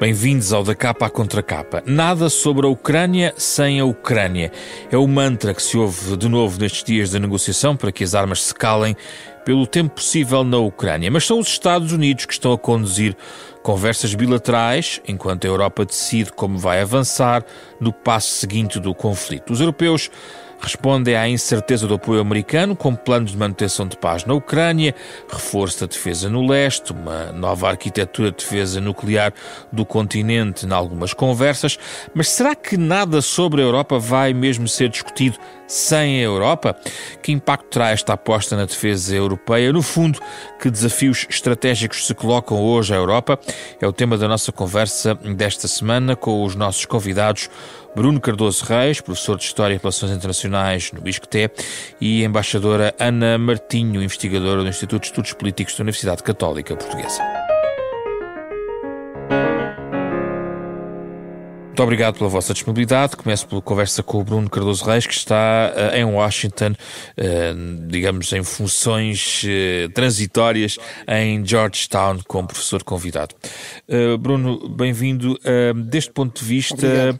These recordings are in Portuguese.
Bem-vindos ao Da Capa à Contra Capa. Nada sobre a Ucrânia sem a Ucrânia. É o mantra que se ouve de novo nestes dias da negociação para que as armas se calem pelo tempo possível na Ucrânia. Mas são os Estados Unidos que estão a conduzir conversas bilaterais, enquanto a Europa decide como vai avançar no passo seguinte do conflito. Os europeus respondem à incerteza do apoio americano com planos de manutenção de paz na Ucrânia, reforço da defesa no leste, uma nova arquitetura de defesa nuclear do continente em algumas conversas. Mas será que nada sobre a Europa vai mesmo ser discutido sem a Europa? Que impacto terá esta aposta na defesa europeia? No fundo, que desafios estratégicos se colocam hoje à Europa? É o tema da nossa conversa desta semana com os nossos convidados Bruno Cardoso Reis, professor de História e Relações Internacionais no ISCTE, e a embaixadora Ana Martinho, investigadora do Instituto de Estudos Políticos da Universidade Católica Portuguesa. Muito obrigado pela vossa disponibilidade. Começo pela conversa com o Bruno Cardoso Reis, que está em Washington, digamos, em funções transitórias em Georgetown, como professor convidado. Bruno, bem-vindo. Deste ponto de vista, obrigado.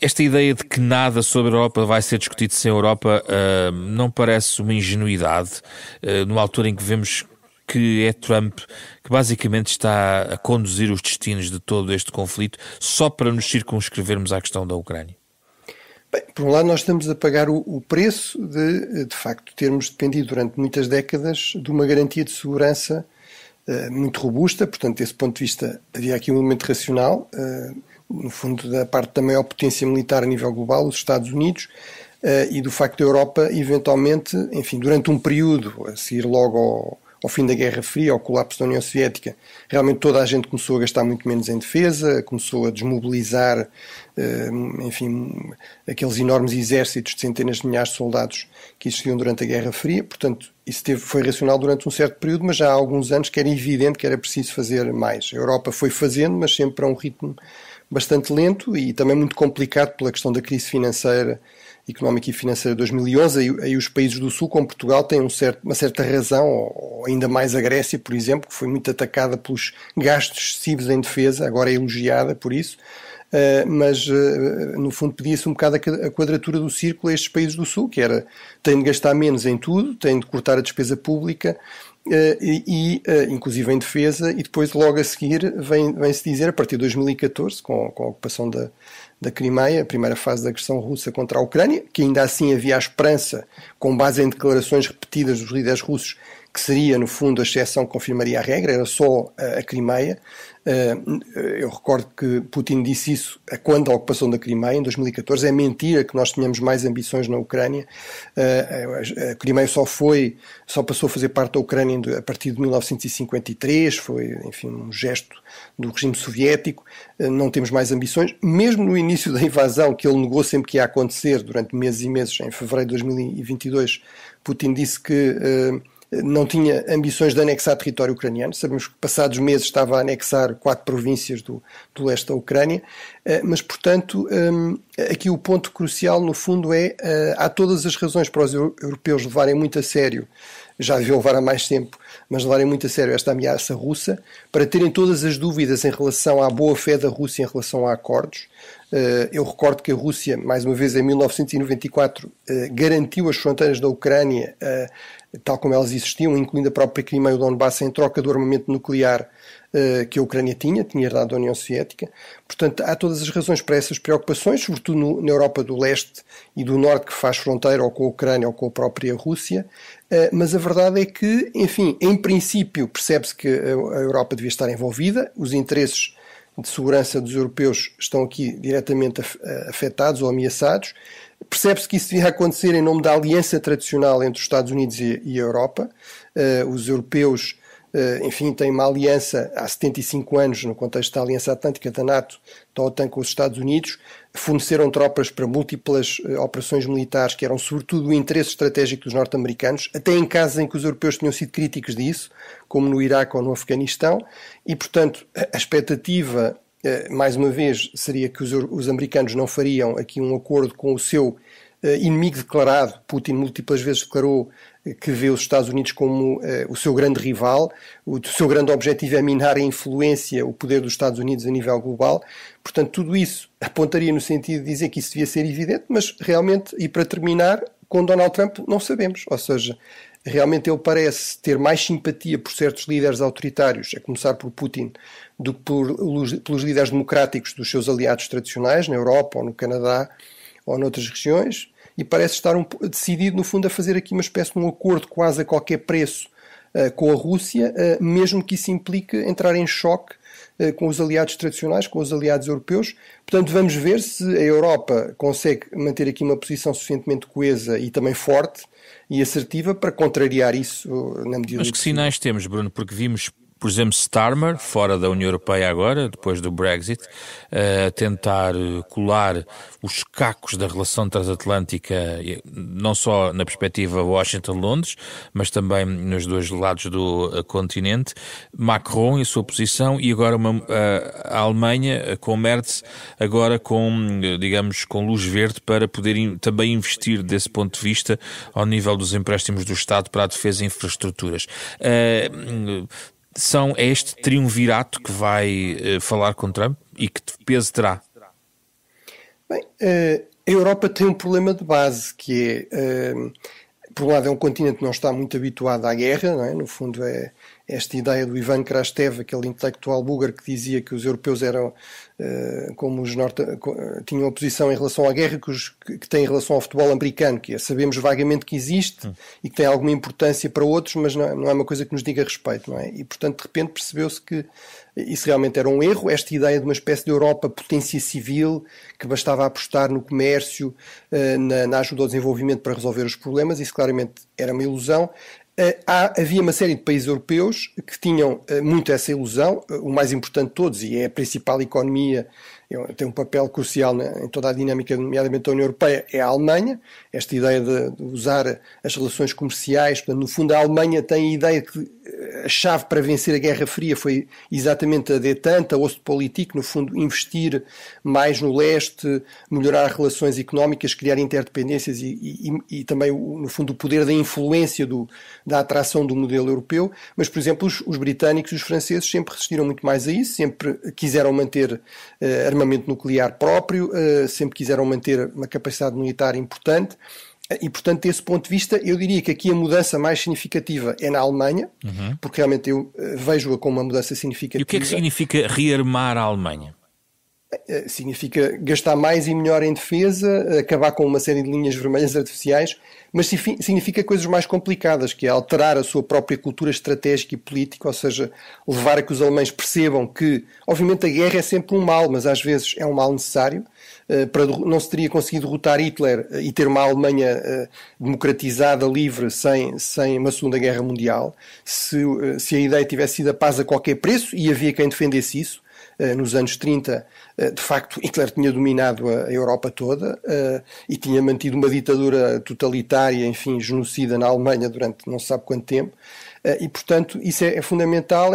Esta ideia de que nada sobre a Europa vai ser discutido sem a Europa não parece uma ingenuidade, numa altura em que vemos que é Trump que basicamente está a conduzir os destinos de todo este conflito só para nos circunscrevermos à questão da Ucrânia? Bem, por um lado nós estamos a pagar o preço de facto, termos dependido durante muitas décadas de uma garantia de segurança muito robusta. Portanto, desse ponto de vista havia aqui um elemento racional, no fundo da parte da maior potência militar a nível global, os Estados Unidos, e do facto da Europa eventualmente, enfim, durante um período, a seguir logo ao fim da Guerra Fria, ao colapso da União Soviética, realmente toda a gente começou a gastar muito menos em defesa, começou a desmobilizar, enfim, aqueles enormes exércitos de centenas de milhares de soldados que existiam durante a Guerra Fria. Portanto, isso foi racional durante um certo período, mas já há alguns anos que era evidente que era preciso fazer mais. A Europa foi fazendo, mas sempre a um ritmo bastante lento e também muito complicado pela questão da crise financeira, económica e financeira de 2011, aí os países do Sul, como Portugal, têm uma certa razão, ou ainda mais a Grécia, por exemplo, que foi muito atacada pelos gastos excessivos em defesa, agora é elogiada por isso, mas no fundo pedia-se um bocado a quadratura do círculo a estes países do Sul, que era, têm de gastar menos em tudo, têm de cortar a despesa pública, inclusive em defesa, e depois logo a seguir vem-se dizer, a partir de 2014, com a ocupação da Crimeia, a primeira fase da agressão russa contra a Ucrânia, que ainda assim havia a esperança, com base em declarações repetidas dos líderes russos, que seria, no fundo, a exceção que confirmaria a regra, era só a Crimeia. Eu recordo que Putin disse isso quando a ocupação da Crimeia, em 2014. É mentira que nós tenhamos mais ambições na Ucrânia. A Crimeia só passou a fazer parte da Ucrânia a partir de 1953, foi, enfim, um gesto do regime soviético. Não temos mais ambições. Mesmo no início da invasão, que ele negou sempre que ia acontecer, durante meses e meses, em fevereiro de 2022, Putin disse que não tinha ambições de anexar território ucraniano. Sabemos que passados meses estava a anexar 4 províncias do leste da Ucrânia, mas portanto aqui o ponto crucial no fundo é há todas as razões para os europeus levarem muito a sério, já deviam levar há mais tempo, mas levarem muito a sério esta ameaça russa, para terem todas as dúvidas em relação à boa-fé da Rússia em relação a acordos. Eu recordo que a Rússia, mais uma vez em 1994, garantiu as fronteiras da Ucrânia tal como elas existiam, incluindo a própria Crimeia e o Donbass, em troca do armamento nuclear que a Ucrânia tinha herdado da União Soviética. Portanto, há todas as razões para essas preocupações, sobretudo na Europa do Leste e do Norte, que faz fronteira ou com a Ucrânia ou com a própria Rússia, mas a verdade é que, enfim, em princípio percebe-se que a Europa devia estar envolvida, os interesses de segurança dos europeus estão aqui diretamente afetados ou ameaçados. Percebe-se que isso devia acontecer em nome da aliança tradicional entre os Estados Unidos e a Europa. Os europeus, enfim, têm uma aliança há 75 anos no contexto da Aliança Atlântica da NATO, da OTAN com os Estados Unidos, forneceram tropas para múltiplas operações militares que eram sobretudo o interesse estratégico dos norte-americanos, até em casos em que os europeus tinham sido críticos disso, como no Iraque ou no Afeganistão, e portanto a expectativa, mais uma vez, seria que os americanos não fariam aqui um acordo com o seu inimigo declarado. Putin múltiplas vezes declarou que vê os Estados Unidos como o seu grande rival, o seu grande objetivo é minar a influência, o poder dos Estados Unidos a nível global. Portanto, tudo isso apontaria no sentido de dizer que isso devia ser evidente, mas realmente, e para terminar, com Donald Trump não sabemos, ou seja, realmente ele parece ter mais simpatia por certos líderes autoritários, a começar por Putin, do que pelos líderes democráticos dos seus aliados tradicionais, na Europa ou no Canadá ou noutras regiões, e parece estar decidido, no fundo, a fazer aqui uma espécie de um acordo quase a qualquer preço com a Rússia, mesmo que isso implique entrar em choque com os aliados tradicionais, com os aliados europeus. Portanto, vamos ver se a Europa consegue manter aqui uma posição suficientemente coesa e também forte e assertiva para contrariar isso na medida Mas que sinais temos, Bruno? Porque vimos, por exemplo, Starmer, fora da União Europeia agora, depois do Brexit, a tentar colar os cacos da relação transatlântica, não só na perspectiva Washington-Londres, mas também nos dois lados do continente. Macron e a sua posição, e agora a Alemanha com Merz, agora com, digamos, com luz verde para poder também investir desse ponto de vista ao nível dos empréstimos do Estado para a defesa e infraestruturas. É este triunvirato que vai falar com Trump e que peso terá? Bem, a Europa tem um problema de base, que é, por um lado, é um continente que não está muito habituado à guerra, não é? No fundo é esta ideia do Ivan Krastev, aquele intelectual búlgaro que dizia que os europeus eram como os tinham oposição em relação à guerra que têm em relação ao futebol americano, que sabemos vagamente que existe e que tem alguma importância para outros, mas não é uma coisa que nos diga respeito, não é? E, portanto, de repente percebeu-se que isso realmente era um erro, esta ideia de uma espécie de Europa potência civil, que bastava apostar no comércio, na ajuda ao desenvolvimento para resolver os problemas, isso claramente era uma ilusão. Havia uma série de países europeus que tinham muito essa ilusão, o mais importante de todos, e é a principal economia, tem um papel crucial em toda a dinâmica, nomeadamente da União Europeia, é a Alemanha. Esta ideia de usar as relações comerciais, portanto, no fundo a Alemanha tem a ideia que a chave para vencer a Guerra Fria foi exatamente a détente, a Ostpolitik, no fundo investir mais no leste, melhorar relações económicas, criar interdependências e também, no fundo, o poder da influência da atração do modelo europeu. Mas, por exemplo, os britânicos e os franceses sempre resistiram muito mais a isso, sempre quiseram manter armamento nuclear próprio, sempre quiseram manter uma capacidade militar importante. E, portanto, desse ponto de vista, eu diria que aqui a mudança mais significativa é na Alemanha, porque realmente eu vejo-a como uma mudança significativa. E o que é que significa rearmar a Alemanha? Significa gastar mais e melhor em defesa, acabar com uma série de linhas vermelhas artificiais, mas significa coisas mais complicadas, que é alterar a sua própria cultura estratégica e política, ou seja, levar a que os alemães percebam que, obviamente, a guerra é sempre um mal, mas às vezes é um mal necessário. Não se teria conseguido derrotar Hitler e ter uma Alemanha democratizada, livre, sem uma Segunda Guerra Mundial, se a ideia tivesse sido a paz a qualquer preço, e havia quem defendesse isso. Nos anos 30, de facto, Hitler tinha dominado a Europa toda e tinha mantido uma ditadura totalitária, enfim, genocida na Alemanha durante não se sabe quanto tempo. E, portanto, isso é fundamental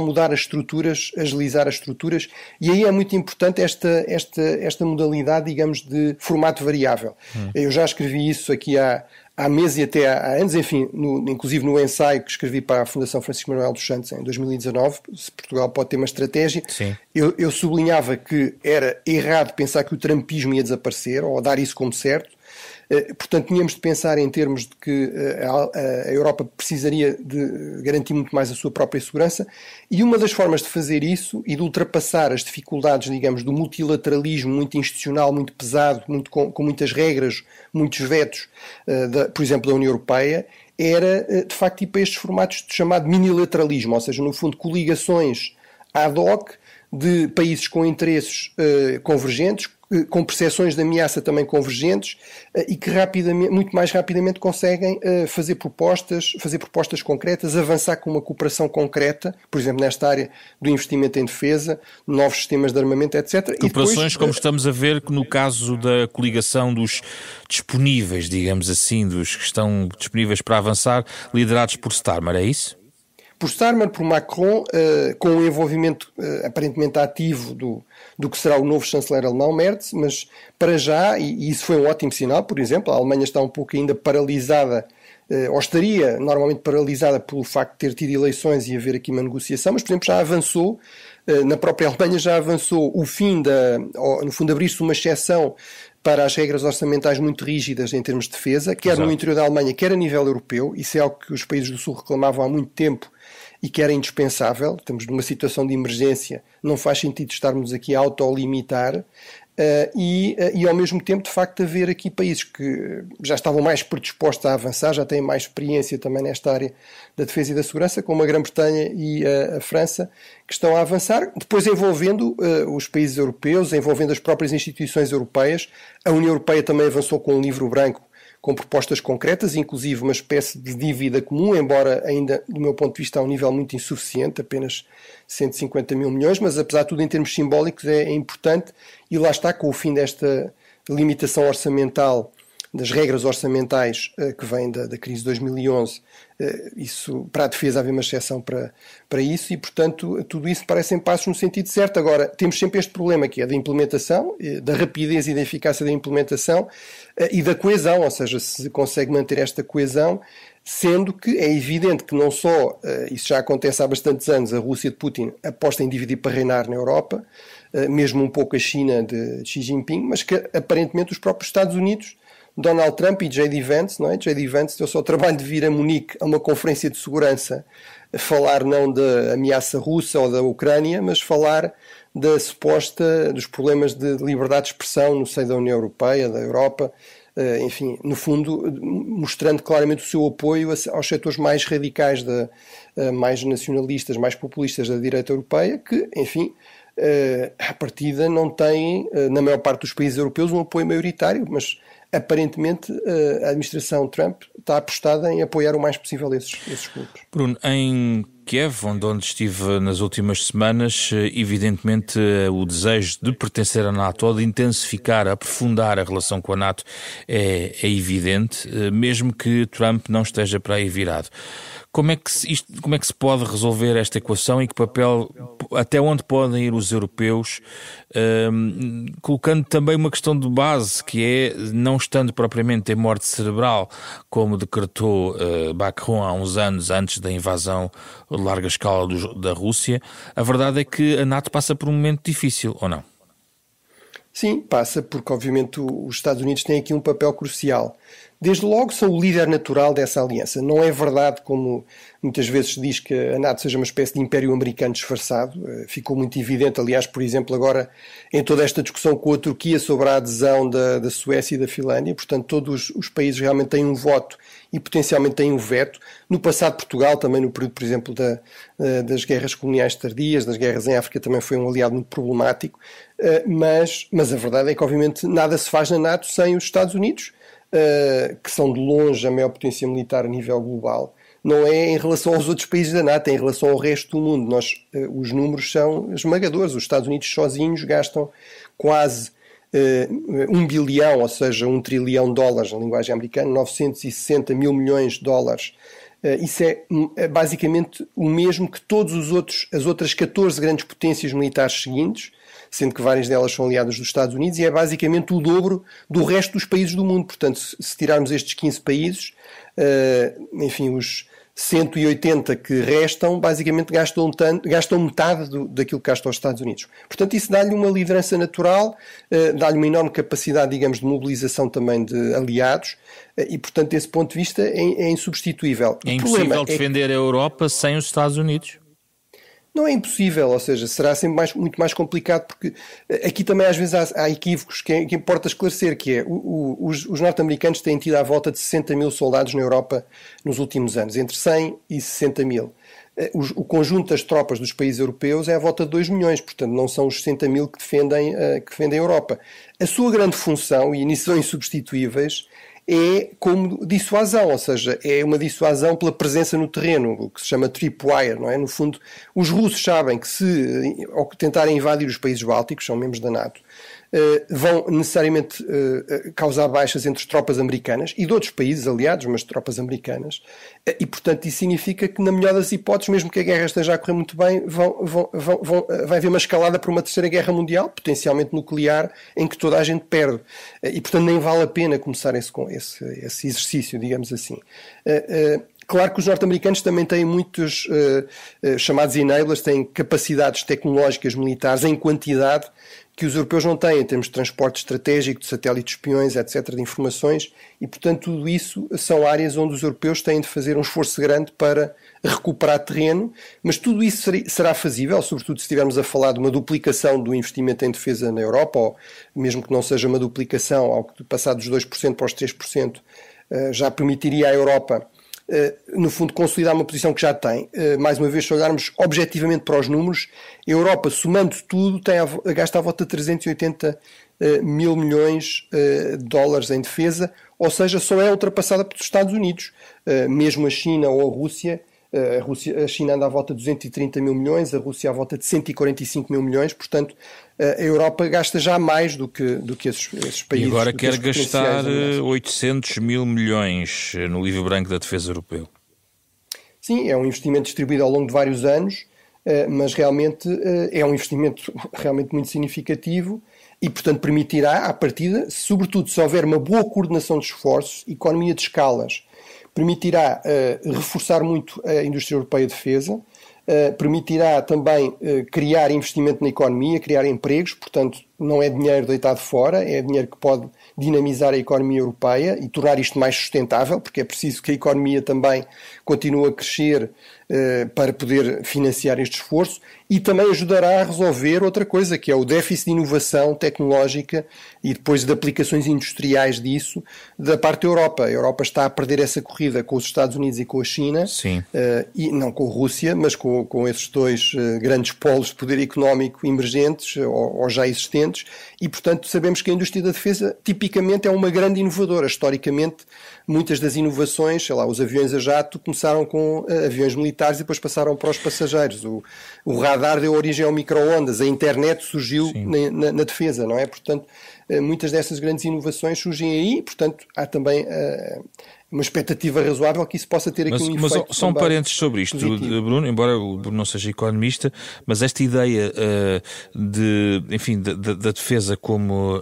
mudar as estruturas, agilizar as estruturas, e aí é muito importante esta modalidade, digamos, de formato variável. Eu já escrevi isso aqui há meses e até há anos, enfim, inclusive no ensaio que escrevi para a Fundação Francisco Manuel dos Santos em 2019, se Portugal pode ter uma estratégia, eu sublinhava que era errado pensar que o trumpismo ia desaparecer, ou dar isso como certo. Portanto, tínhamos de pensar em termos de que a Europa precisaria de garantir muito mais a sua própria segurança, e uma das formas de fazer isso e de ultrapassar as dificuldades, digamos, do multilateralismo muito institucional, muito pesado, com muitas regras, muitos vetos, por exemplo, da União Europeia, era, de facto, ir para estes formatos de chamado minilateralismo, ou seja, no fundo, coligações ad hoc de países com interesses convergentes, com percepções de ameaça também convergentes, e que muito mais rapidamente conseguem fazer propostas concretas, avançar com uma cooperação concreta, por exemplo, nesta área do investimento em defesa, novos sistemas de armamento, etc. Cooperações, e depois, como estamos a ver no caso da coligação dos disponíveis, digamos assim, dos que estão disponíveis para avançar, liderados por Starmer, é isso? por Starmer, por Macron, com o envolvimento aparentemente ativo do que será o novo chanceler alemão, Merz, mas para já, e isso foi um ótimo sinal, por exemplo, a Alemanha está um pouco ainda paralisada, ou estaria normalmente paralisada pelo facto de ter tido eleições e haver aqui uma negociação, mas, por exemplo, já avançou, na própria Alemanha já avançou o fim no fundo, abrir-se uma exceção para as regras orçamentais muito rígidas em termos de defesa, quer Exato. No interior da Alemanha, quer a nível europeu. Isso é algo que os países do Sul reclamavam há muito tempo e que era indispensável. Estamos numa situação de emergência, não faz sentido estarmos aqui a autolimitar. E ao mesmo tempo, de facto, haver aqui países que já estavam mais predispostos a avançar, já têm mais experiência também nesta área da defesa e da segurança, como a Grã-Bretanha e a França, que estão a avançar, depois envolvendo os países europeus, envolvendo as próprias instituições europeias. A União Europeia também avançou com um livro branco com propostas concretas, inclusive uma espécie de dívida comum, embora ainda, do meu ponto de vista, a um nível muito insuficiente, apenas 150 mil milhões, mas apesar de tudo em termos simbólicos é importante, e lá está, com o fim desta limitação orçamental, das regras orçamentais que vem da crise de 2011, isso, para a defesa havia uma exceção para isso e, portanto, tudo isso parecem passos no sentido certo. Agora, temos sempre este problema que é da implementação, da rapidez e da eficácia da implementação e da coesão, ou seja, se consegue manter esta coesão, sendo que é evidente que não só, isso já acontece há bastantes anos, a Rússia de Putin aposta em dividir para reinar na Europa, mesmo um pouco a China de Xi Jinping, mas que aparentemente os próprios Estados Unidos, Donald Trump e J.D. Vance, não é? J.D. Vance deu só o trabalho de vir a Munique a uma conferência de segurança, falar não da ameaça russa ou da Ucrânia, mas falar dos problemas de liberdade de expressão no seio da União Europeia, da Europa, enfim, no fundo, mostrando claramente o seu apoio aos setores mais radicais, mais nacionalistas, mais populistas da direita europeia, que, enfim, à partida não têm, na maior parte dos países europeus, um apoio maioritário, mas aparentemente a administração Trump está apostada em apoiar o mais possível esses grupos. Bruno, em Kiev, onde estive nas últimas semanas, evidentemente o desejo de pertencer à NATO ou de intensificar, aprofundar a relação com a NATO é evidente, mesmo que Trump não esteja para aí virado. Como é que se pode resolver esta equação e que papel, até onde podem ir os europeus, colocando também uma questão de base, que é, não estando propriamente em morte cerebral, como decretou Macron há uns anos antes da invasão de larga escala da Rússia, a verdade é que a NATO passa por um momento difícil, ou não? Sim, passa, porque obviamente os Estados Unidos têm aqui um papel crucial. Desde logo são o líder natural dessa aliança. Não é verdade, como muitas vezes se diz, que a NATO seja uma espécie de império americano disfarçado. Ficou muito evidente, aliás, por exemplo, agora em toda esta discussão com a Turquia sobre a adesão da Suécia e da Finlândia. Portanto, todos os países realmente têm um voto e potencialmente têm um veto. No passado, Portugal, também no período, por exemplo, das guerras coloniais tardias, das guerras em África, também foi um aliado muito problemático. Mas a verdade é que, obviamente, nada se faz na NATO sem os Estados Unidos, que são de longe a maior potência militar a nível global. Não é em relação aos outros países da NATO, é em relação ao resto do mundo. Os números são esmagadores. Os Estados Unidos sozinhos gastam quase 1 bilhão, ou seja, $1 trilhão, na linguagem americana, 960 mil milhões de dólares. Isso é basicamente o mesmo que as outras 14 grandes potências militares seguintes, sendo que várias delas são aliadas dos Estados Unidos, e é basicamente o dobro do resto dos países do mundo. Portanto, se tirarmos estes 15 países, enfim, os 180 que restam, basicamente gastam metade daquilo que gastam os Estados Unidos. Portanto, isso dá-lhe uma liderança natural, dá-lhe uma enorme capacidade, digamos, de mobilização também de aliados, e, portanto, desse ponto de vista, é insubstituível. É impossível defender a Europa sem os Estados Unidos? Não é impossível, ou seja, será sempre muito mais complicado, porque aqui também às vezes há equívocos que importa esclarecer, que é, os norte-americanos têm tido à volta de 60 mil soldados na Europa nos últimos anos, entre 100 e 60 mil. O conjunto das tropas dos países europeus é à volta de 2 milhões, portanto não são os 60 mil que defendem a Europa. A sua grande função, e nisso são insubstituíveis, é como dissuasão, ou seja, é uma dissuasão pela presença no terreno, o que se chama tripwire, não é? No fundo, os russos sabem que se tentarem invadir os países bálticos, são membros da NATO, vão necessariamente causar baixas entre as tropas americanas e de outros países aliados, mas tropas americanas, e portanto isso significa que na melhor das hipóteses, mesmo que a guerra esteja a correr muito bem, vai haver uma escalada para uma terceira guerra mundial, potencialmente nuclear, em que toda a gente perde, e portanto nem vale a pena começar esse exercício, digamos assim. Claro que os norte-americanos também têm muitos chamados enablers, têm capacidades tecnológicas militares em quantidade que os europeus não têm, em termos de transporte estratégico, de satélites espiões, etc., de informações, e portanto tudo isso são áreas onde os europeus têm de fazer um esforço grande para recuperar terreno, mas tudo isso será fazível, sobretudo se estivermos a falar de uma duplicação do investimento em defesa na Europa, ou mesmo que não seja uma duplicação, ao que passar dos 2% para os 3%, já permitiria à Europa no fundo consolidar uma posição que já tem. Mais uma vez, se olharmos objetivamente para os números, a Europa, somando tudo, gasta à volta de 380 mil milhões de dólares em defesa, ou seja, só é ultrapassada pelos Estados Unidos. Mesmo a China ou a Rússia, a China anda à volta de 230 mil milhões, a Rússia à volta de 145 mil milhões, portanto a Europa gasta já mais do que esses países. E agora quer gastar 800 mil milhões no livro branco da defesa europeu. Sim, é um investimento distribuído ao longo de vários anos, mas realmente é um investimento realmente muito significativo e, portanto, permitirá, à partida, sobretudo se houver uma boa coordenação de esforços, economia de escalas, permitirá reforçar muito a indústria europeia de defesa, permitirá também criar investimento na economia, criar empregos, portanto não é dinheiro deitado fora, é dinheiro que pode dinamizar a economia europeia e tornar isto mais sustentável, porque é preciso que a economia também continue a crescer para poder financiar este esforço, e também ajudará a resolver outra coisa, que é o déficit de inovação tecnológica e depois de aplicações industriais disso da parte da Europa. A Europa está a perder essa corrida com os Estados Unidos e com a China, e não com a Rússia, mas com esses dois grandes polos de poder económico emergentes ou já existentes, e portanto sabemos que a indústria da defesa tipicamente é uma grande inovadora. Historicamente, muitas das inovações, sei lá, os aviões a jato começaram com aviões militares e depois passaram para os passageiros. O radar deu origem ao micro-ondas, a internet surgiu na defesa, não é? Portanto, muitas dessas grandes inovações surgem aí, portanto, há também uma expectativa razoável que isso possa ter aqui um efeito. Mas só um parênteses sobre isto, positivo. Bruno, embora o Bruno não seja economista, mas esta ideia da defesa como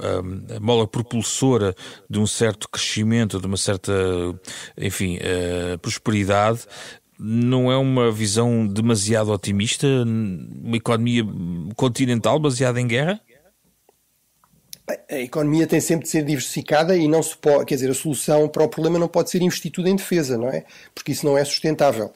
a mola propulsora de um certo crescimento, de uma certa, prosperidade, não é uma visão demasiado otimista? Uma economia continental baseada em guerra? A economia tem sempre de ser diversificada e não se pode, quer dizer, a solução para o problema não pode ser investir tudo em defesa, não é? Porque isso não é sustentável.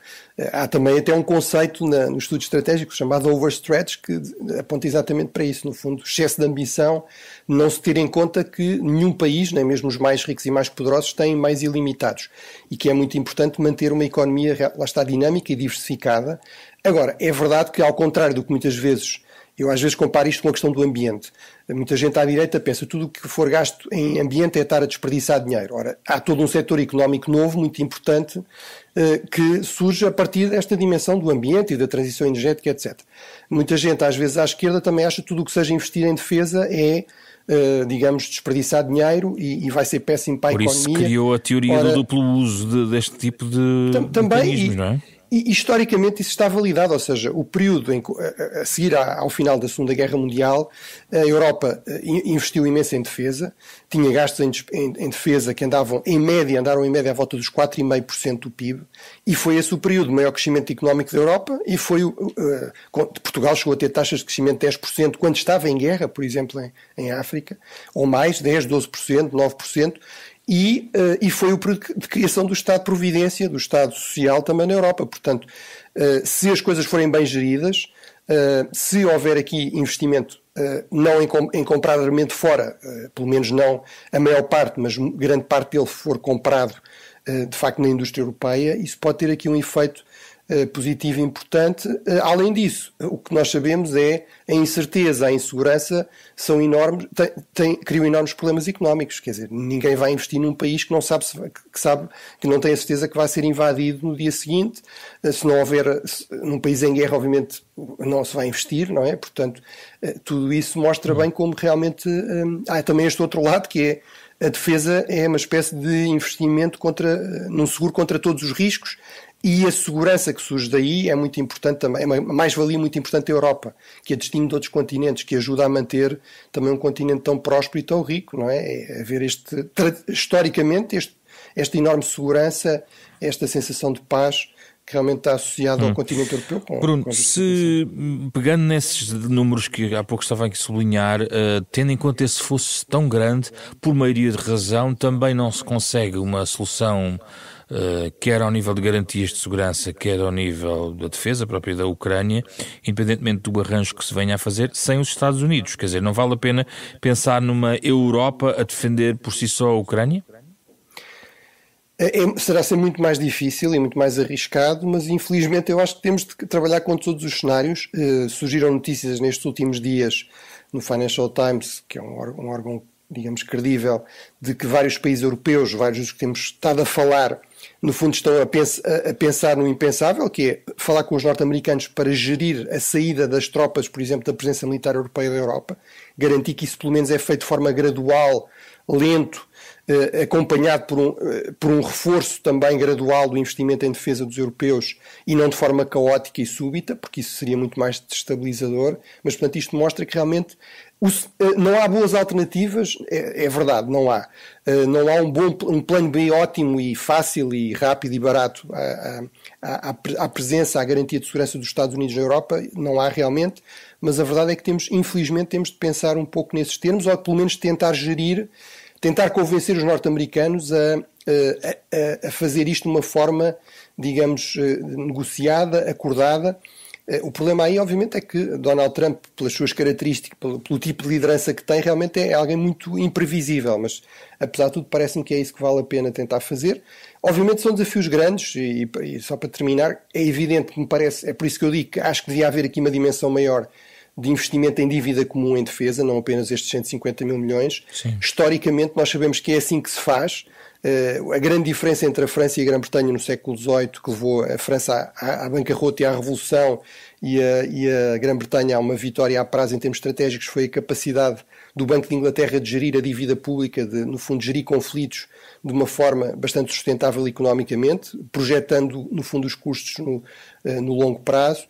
Há também até um conceito no estudo estratégico chamado overstretch que aponta exatamente para isso, no fundo, excesso de ambição, não se ter em conta que nenhum país, nem mesmo os mais ricos e mais poderosos, têm meios ilimitados e que é muito importante manter uma economia, lá está, dinâmica e diversificada. Agora, é verdade que, ao contrário do que muitas vezes, eu às vezes comparo isto com a questão do ambiente. Muita gente à direita pensa que tudo o que for gasto em ambiente é estar a desperdiçar dinheiro. Ora, há todo um setor económico novo, muito importante, que surge a partir desta dimensão do ambiente e da transição energética, etc. Muita gente, às vezes à esquerda, também acha que tudo o que seja investir em defesa é, desperdiçar dinheiro e vai ser péssimo para a economia. Por isso criou a teoria do duplo uso deste tipo de mecanismos, não é? E historicamente isso está validado, ou seja, o período a seguir ao final da Segunda Guerra Mundial, a Europa investiu imenso em defesa, tinha gastos em defesa que andaram em média à volta dos 4,5% do PIB, e foi esse o período de maior crescimento económico da Europa, e foi Portugal chegou a ter taxas de crescimento de 10% quando estava em guerra, por exemplo, em África, ou mais, 10%, 12%, 9%, e foi o período de criação do Estado de Providência, do Estado Social também na Europa. Portanto, se as coisas forem bem geridas, se houver aqui investimento, não em comprar armamento fora, pelo menos não a maior parte, mas grande parte dele for comprado de facto na indústria europeia, isso pode ter aqui um efeito positivo e importante. Além disso, o que nós sabemos é a incerteza, a insegurança são enormes, criam enormes problemas económicos. Quer dizer, ninguém vai investir num país que não sabe, que não tem a certeza que vai ser invadido no dia seguinte. Se não houver, num país em guerra, obviamente, não se vai investir, não é? Portanto, tudo isso mostra bem como realmente... há também este outro lado, que é a defesa é uma espécie de investimento num seguro contra todos os riscos, e a segurança que surge daí é muito importante também, é uma mais-valia muito importante da Europa, que é distinto de outros continentes, que ajuda a manter também um continente tão próspero e tão rico, não é? É haver historicamente, esta enorme segurança, esta sensação de paz que realmente está associado ao continente europeu. Bruno, se pegando nesses números que há pouco estava aqui a sublinhar, tendo em conta esse fosso tão grande, por maioria de razão, também não se consegue uma solução quer ao nível de garantias de segurança, quer ao nível da defesa própria da Ucrânia, independentemente do arranjo que se venha a fazer, sem os Estados Unidos. Quer dizer, não vale a pena pensar numa Europa a defender por si só a Ucrânia? Será ser muito mais difícil e muito mais arriscado, mas infelizmente eu acho que temos de trabalhar com todos os cenários. Surgiram notícias nestes últimos dias no Financial Times, que é um órgão, digamos, credível, de que vários países europeus, vários dos que temos estado a falar, no fundo estão a pensar no impensável, que é falar com os norte-americanos para gerir a saída das tropas, por exemplo, da presença militar europeia da Europa, garantir que isso pelo menos é feito de forma gradual, lento, acompanhado por um reforço também gradual do investimento em defesa dos europeus e não de forma caótica e súbita, porque isso seria muito mais destabilizador, mas portanto isto mostra que realmente não há boas alternativas, é verdade, não há. Não há um plano B ótimo e fácil e rápido e barato à presença, à garantia de segurança dos Estados Unidos na Europa, não há realmente, mas a verdade é que infelizmente temos de pensar um pouco nesses termos, ou pelo menos tentar convencer os norte-americanos a fazer isto de uma forma, digamos, negociada, acordada. O problema aí, obviamente, é que Donald Trump, pelas suas características, pelo tipo de liderança que tem, realmente é alguém muito imprevisível, mas, apesar de tudo, parece-me que é isso que vale a pena tentar fazer. Obviamente são desafios grandes, e só para terminar, é evidente que me parece, é por isso que eu digo que acho que devia haver aqui uma dimensão maior de investimento em dívida comum em defesa, não apenas estes 150 mil milhões. Sim. Historicamente, nós sabemos que é assim que se faz. A grande diferença entre a França e a Grã-Bretanha no século XVIII, que levou a França à bancarrota e à Revolução, e a Grã-Bretanha a uma vitória a prazo em termos estratégicos, foi a capacidade do Banco de Inglaterra de gerir a dívida pública, de, no fundo, gerir conflitos de uma forma bastante sustentável economicamente, projetando, no fundo, os custos no longo prazo.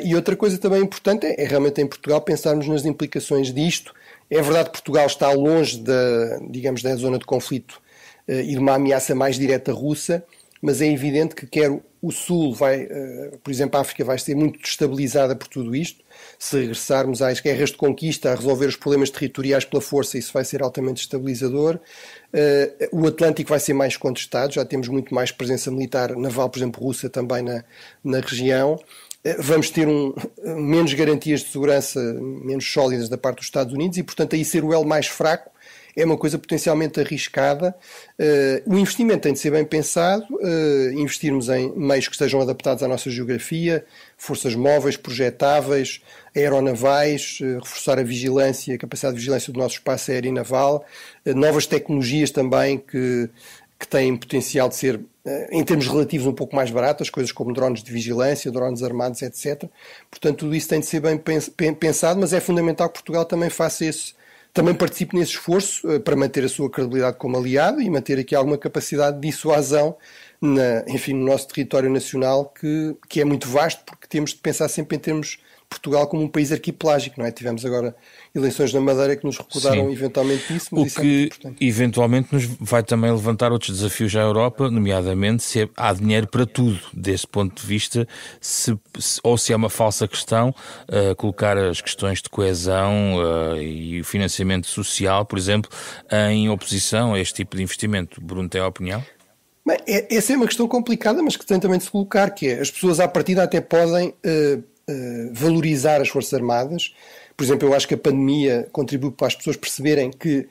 E outra coisa também importante é realmente em Portugal pensarmos nas implicações disto. É verdade que Portugal está longe da zona de conflito e de uma ameaça mais direta russa, mas é evidente que quer o Sul, por exemplo, a África vai ser muito destabilizada por tudo isto. Se regressarmos às guerras de conquista, a resolver os problemas territoriais pela força, isso vai ser altamente destabilizador. O Atlântico vai ser mais contestado, já temos muito mais presença militar naval, por exemplo, russa também na região. Vamos ter menos garantias de segurança, menos sólidas da parte dos Estados Unidos e, portanto, aí ser o elo mais fraco é uma coisa potencialmente arriscada. O investimento tem de ser bem pensado, investirmos em meios que estejam adaptados à nossa geografia, forças móveis, projetáveis, aeronavais, reforçar a vigilância, a capacidade de vigilância do nosso espaço aéreo e naval, novas tecnologias também que têm potencial de ser, em termos relativos, um pouco mais baratas, coisas como drones de vigilância, drones armados, etc. Portanto, tudo isso tem de ser bem pensado, mas é fundamental que Portugal também também participe nesse esforço para manter a sua credibilidade como aliado e manter aqui alguma capacidade de dissuasão no nosso território nacional, que é muito vasto, porque temos de pensar sempre em termos de Portugal como um país arquipelágico, não é? Tivemos agora eleições na Madeira que nos recordaram eventualmente isso, mas isso é muito importante. Eventualmente nos vai também levantar outros desafios à Europa, nomeadamente se há dinheiro para tudo, desse ponto de vista, ou se é uma falsa questão colocar as questões de coesão e o financiamento social, por exemplo, em oposição a este tipo de investimento. Bruno, tem a opinião? Bem, essa é uma questão complicada, mas que tem também de se colocar, que é, as pessoas à partida até podem valorizar as Forças Armadas. Por exemplo, eu acho que a pandemia contribuiu para as pessoas perceberem que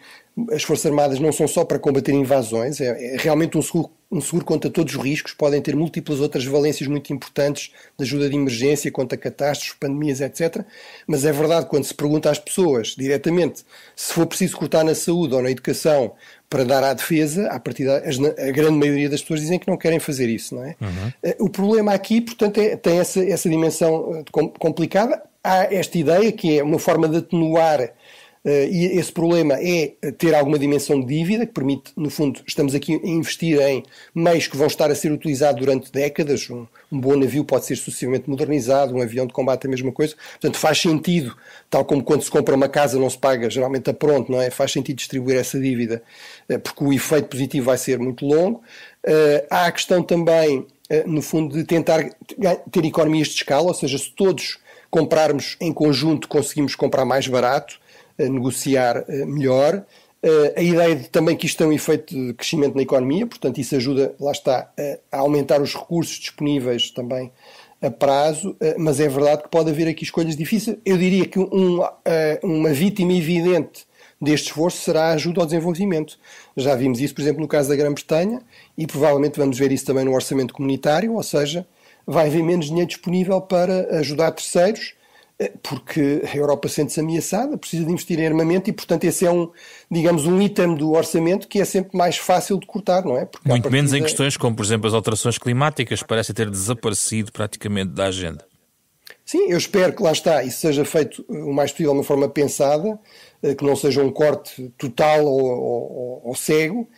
as Forças Armadas não são só para combater invasões, é realmente um um seguro contra todos os riscos, podem ter múltiplas outras valências muito importantes de ajuda de emergência, contra catástrofes, pandemias, etc. Mas é verdade, quando se pergunta às pessoas diretamente se for preciso cortar na saúde ou na educação para dar à defesa, à partida, a grande maioria das pessoas dizem que não querem fazer isso, não é? O problema aqui, portanto, tem essa dimensão complicada. Há esta ideia que é uma forma de atenuar e esse problema é ter alguma dimensão de dívida, que permite, no fundo, estamos aqui a investir em meios que vão estar a ser utilizados durante décadas. Um bom navio pode ser sucessivamente modernizado, um avião de combate a mesma coisa. Portanto, faz sentido, tal como quando se compra uma casa não se paga geralmente a pronto, não é? Faz sentido distribuir essa dívida, porque o efeito positivo vai ser muito longo. Há a questão também, no fundo, de tentar ter economias de escala, ou seja, se todos comprarmos em conjunto conseguimos comprar mais barato, negociar melhor. A ideia de também que isto tem um efeito de crescimento na economia, portanto isso ajuda, lá está, a aumentar os recursos disponíveis também a prazo, mas é verdade que pode haver aqui escolhas difíceis. Eu diria que uma vítima evidente deste esforço será a ajuda ao desenvolvimento. Já vimos isso, por exemplo, no caso da Grã-Bretanha e provavelmente vamos ver isso também no orçamento comunitário, ou seja, vai haver menos dinheiro disponível para ajudar terceiros, porque a Europa sente-se ameaçada, precisa de investir em armamento e, portanto, esse é um item do orçamento que é sempre mais fácil de cortar, não é? Porque muito menos em questões como, por exemplo, as alterações climáticas, parecem ter desaparecido praticamente da agenda. Sim, eu espero que lá está, isso seja feito o mais possível de uma forma pensada, que não seja um corte total ou cego,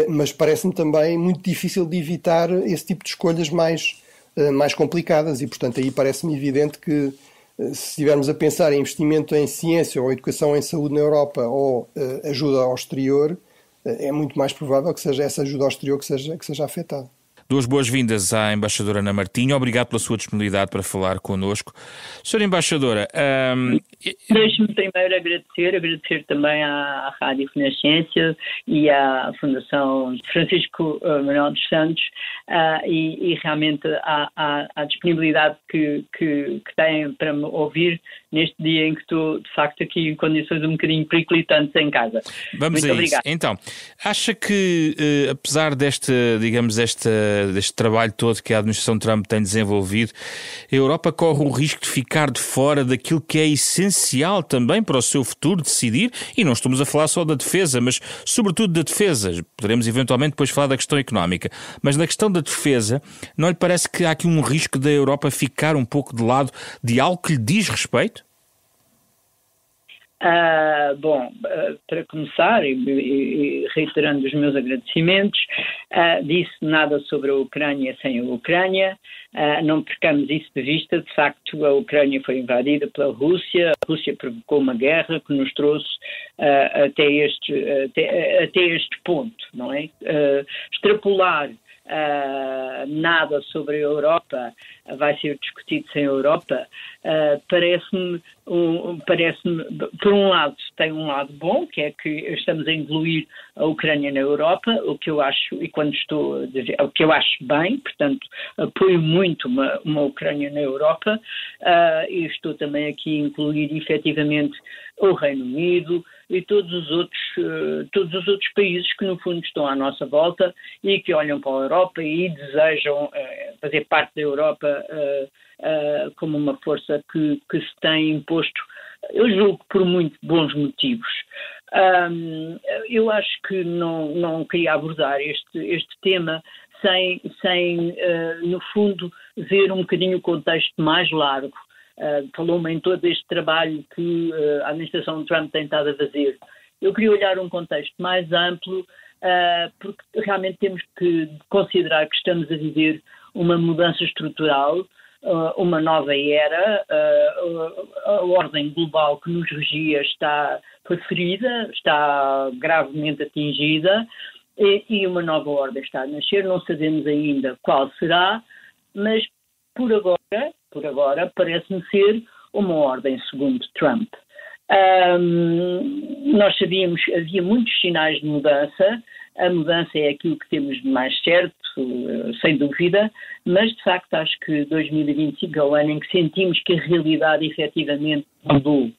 mas parece-me também muito difícil de evitar esse tipo de escolhas mais complicadas e, portanto, aí parece-me evidente que se estivermos a pensar em investimento em ciência ou educação em saúde na Europa ou ajuda ao exterior, é muito mais provável que seja essa ajuda ao exterior que seja afetada. Duas boas-vindas à Embaixadora Ana Martinho. Obrigado pela sua disponibilidade para falar connosco. Senhora Embaixadora... Deixe-me primeiro agradecer também à Rádio Renascença e à Fundação Francisco Manuel dos Santos e realmente à disponibilidade que têm para me ouvir neste dia em que estou, de facto, aqui em condições um bocadinho periclitantes em casa. Vamos a isso. Então, acha que, apesar deste trabalho todo que a administração Trump tem desenvolvido, a Europa corre o risco de ficar de fora daquilo que é essencial também para o seu futuro decidir? E não estamos a falar só da defesa, mas sobretudo da defesa. Poderemos eventualmente depois falar da questão económica. Mas na questão da defesa, não lhe parece que há aqui um risco da Europa ficar um pouco de lado de algo que lhe diz respeito? Para começar, e reiterando os meus agradecimentos, disse nada sobre a Ucrânia sem a Ucrânia, não percamos isso de vista. De facto, a Ucrânia foi invadida pela Rússia, a Rússia provocou uma guerra que nos trouxe até este ponto, não é? Extrapolar nada sobre a Europa vai ser discutido sem a Europa, parece-me, por um lado, tem um lado bom, que é que estamos a incluir a Ucrânia na Europa, o que eu acho, e quando estou a dizer, o que eu acho bem, portanto, apoio muito uma Ucrânia na Europa, e estou também aqui a incluir efetivamente o Reino Unido e todos os outros países que no fundo estão à nossa volta e que olham para a Europa e desejam fazer parte da Europa como uma força que se tem imposto, eu julgo, por muito bons motivos. Eu acho que não queria abordar este tema sem no fundo, ver um bocadinho o contexto mais largo. Falou-me em todo este trabalho que a administração de Trump tem estado a fazer. Eu queria olhar um contexto mais amplo, porque realmente temos que considerar que estamos a viver uma mudança estrutural, uma nova era, a ordem global que nos regia foi ferida, está gravemente atingida e uma nova ordem está a nascer. Não sabemos ainda qual será, mas por agora parece-me ser uma ordem segundo Trump. Nós sabíamos, havia muitos sinais de mudança. A mudança é aquilo que temos de mais certo, sem dúvida, mas de facto acho que 2025 é o ano em que sentimos que a realidade efetivamente mudou.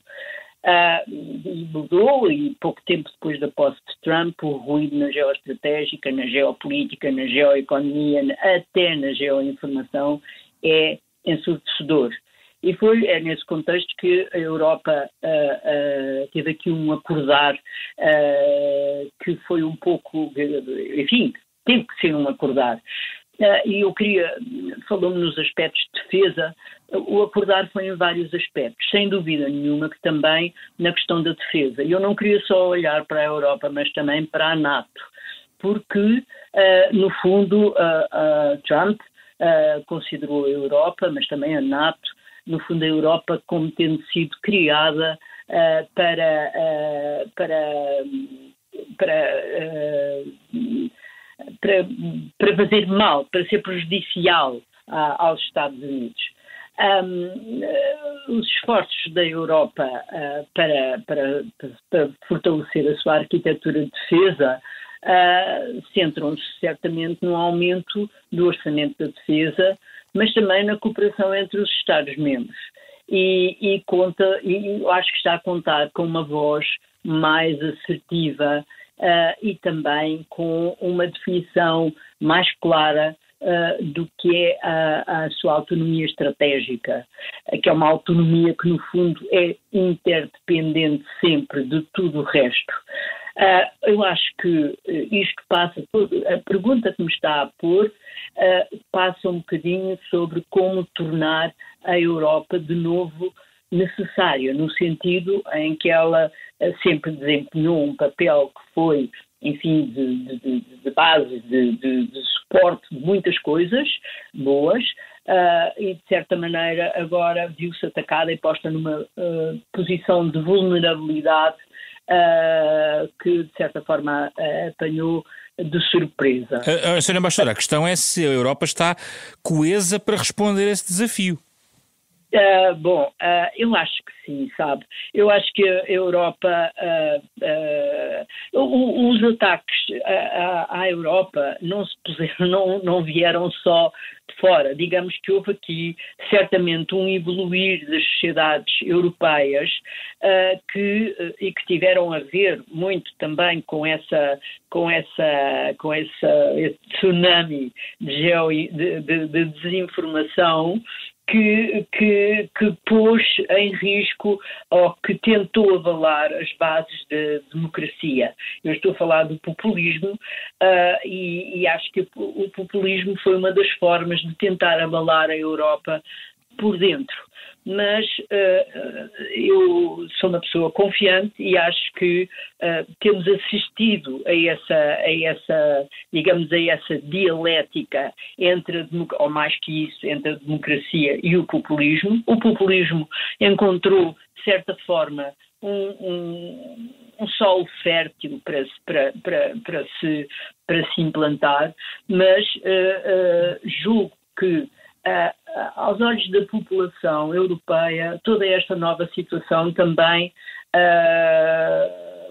e mudou, e pouco tempo depois da posse de Trump, o ruído na geoestratégica, na geopolítica, na geoeconomia, até na geoinformação, é ensurdecedor. E é nesse contexto que a Europa teve aqui um acordar que foi um pouco, enfim, teve que ser um acordar. E eu falou-me nos aspectos de defesa, o acordar foi em vários aspectos, sem dúvida nenhuma que também na questão da defesa. E eu não queria só olhar para a Europa, mas também para a NATO, porque, no fundo, Trump considerou a Europa, mas também a NATO, no fundo a Europa como tendo sido criada para fazer mal, para ser prejudicial aos Estados Unidos. Os esforços da Europa para fortalecer a sua arquitetura de defesa centram-se certamente no aumento do orçamento da defesa, mas também na cooperação entre os Estados-membros. E eu acho que está a contar com uma voz mais assertiva e também com uma definição mais clara do que é a sua autonomia estratégica, que é uma autonomia que, no fundo, é interdependente sempre de tudo o resto. Eu acho que isto passa, a pergunta que me está a pôr passa um bocadinho sobre como tornar a Europa de novo necessária, no sentido em que ela sempre desempenhou um papel que foi, enfim, de base, de suporte de muitas coisas boas, e de certa maneira agora viu-se atacada e posta numa posição de vulnerabilidade que de certa forma apanhou de surpresa. Sra. Embaixadora, a questão é se a Europa está coesa para responder a esse desafio. Eu acho que sim, sabe? Eu acho que a Europa, os ataques à Europa não vieram só de fora. Digamos que houve aqui certamente um evoluir das sociedades europeias e que tiveram a ver muito também com esse tsunami de desinformação que pôs em risco ou que tentou avalar as bases da democracia. Eu estou a falar do populismo e acho que o populismo foi uma das formas de tentar abalar a Europa por dentro. Mas eu sou uma pessoa confiante e acho que temos assistido a essa dialética entre, ou mais que isso, entre a democracia e o populismo. O populismo encontrou, de certa forma, um solo fértil para se implantar, mas julgo que aos olhos da população europeia, toda esta nova situação também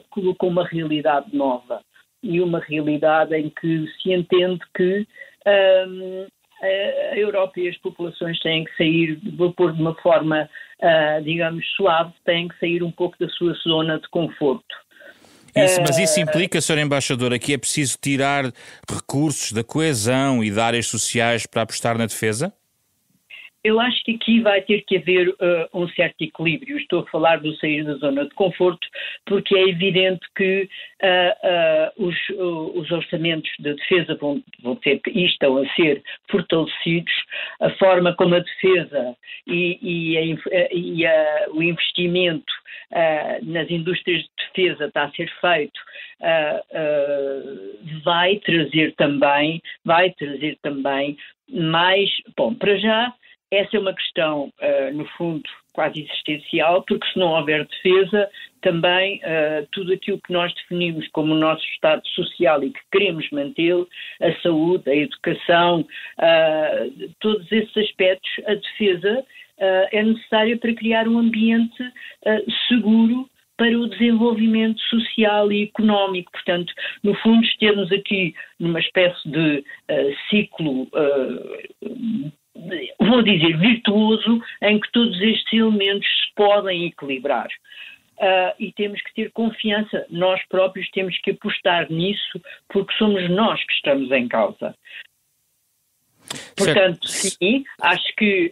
colocou uma realidade nova e uma realidade em que se entende que a Europa e as populações têm que sair, vou pôr de uma forma, digamos, suave, têm que sair um pouco da sua zona de conforto. Mas isso implica, Sra. Embaixadora, que é preciso tirar recursos da coesão e de áreas sociais para apostar na defesa? Eu acho que aqui vai ter que haver um certo equilíbrio. Estou a falar do sair da zona de conforto, porque é evidente que os orçamentos de defesa estão a ser fortalecidos. A forma como a defesa e o investimento nas indústrias de defesa está a ser feito vai trazer também mais. Bom, para já, essa é uma questão, no fundo, quase existencial, porque se não houver defesa, também tudo aquilo que nós definimos como o nosso Estado social e que queremos mantê-lo, a saúde, a educação, todos esses aspectos, a defesa é necessária para criar um ambiente seguro para o desenvolvimento social e económico. Portanto, no fundo, termos aqui numa espécie de ciclo vou dizer, virtuoso, em que todos estes elementos se podem equilibrar. e temos que ter confiança. Nós próprios temos que apostar nisso, porque somos nós que estamos em causa. Portanto, sim, acho que